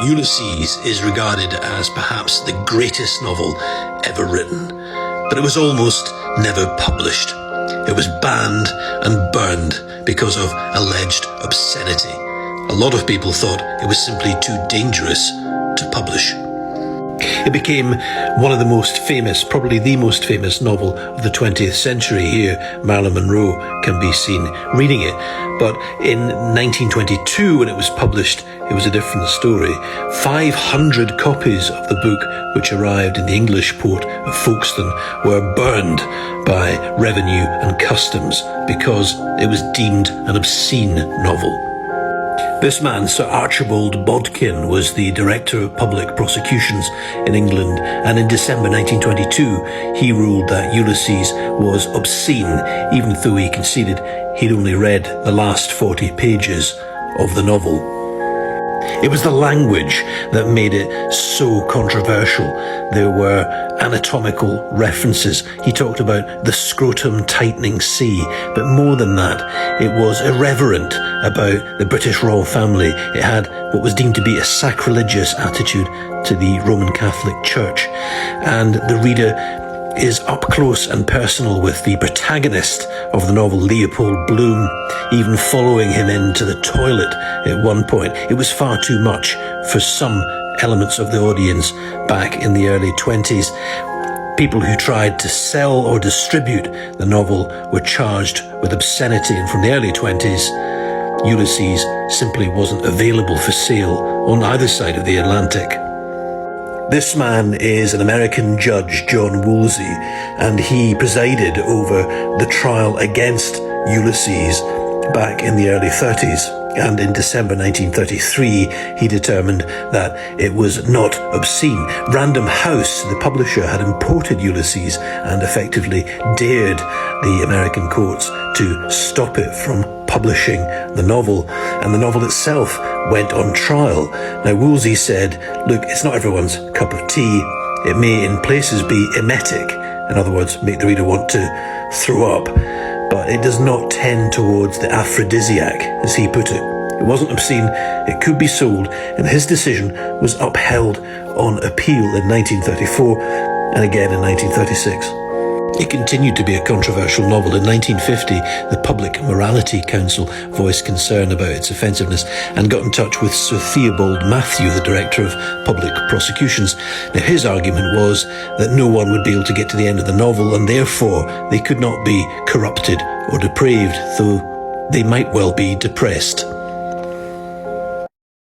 Ulysses is regarded as perhaps the greatest novel ever written, but it was almost never published. It was banned and burned because of alleged obscenity. A lot of people thought it was simply too dangerous to publish. It became one of the most famous, probably the most famous novel of the 20th century. Here, Marilyn Monroe can be seen reading it. But in 1922, when it was published, it was a different story. 500 copies of the book, which arrived in the English port of Folkestone, were burned by Revenue and Customs because it was deemed an obscene novel. This man, Sir Archibald Bodkin, was the Director of Public Prosecutions in England, and in December 1922 he ruled that Ulysses was obscene, even though he conceded he'd only read the last 40 pages of the novel. It was the language that made it so controversial. There were anatomical references. He talked about the scrotum tightening sea, but more than that, it was irreverent about the British royal family. It had what was deemed to be a sacrilegious attitude to the Roman Catholic Church. And the reader is up close and personal with the protagonist of the novel, Leopold Bloom, even following him into the toilet at one point. It was far too much for some elements of the audience back in the early 20s. People who tried to sell or distribute the novel were charged with obscenity, and from the early 20s, Ulysses simply wasn't available for sale on either side of the Atlantic. This man is an American judge, John Woolsey, and he presided over the trial against Ulysses back in the early 30s. And in December 1933, he determined that it was not obscene. Random House, the publisher, had imported Ulysses and effectively dared the American courts to stop it from publishing the novel, and the novel itself went on trial. Now, Woolsey said, look, it's not everyone's cup of tea. It may in places be emetic, in other words, make the reader want to throw up, but it does not tend towards the aphrodisiac, as he put it. It wasn't obscene, it could be sold, and his decision was upheld on appeal in 1934 and again in 1936. It continued to be a controversial novel. In 1950, the Public Morality Council voiced concern about its offensiveness and got in touch with Sir Theobald Matthew, the Director of Public Prosecutions. Now, his argument was that no one would be able to get to the end of the novel, and therefore they could not be corrupted or depraved, though they might well be depressed.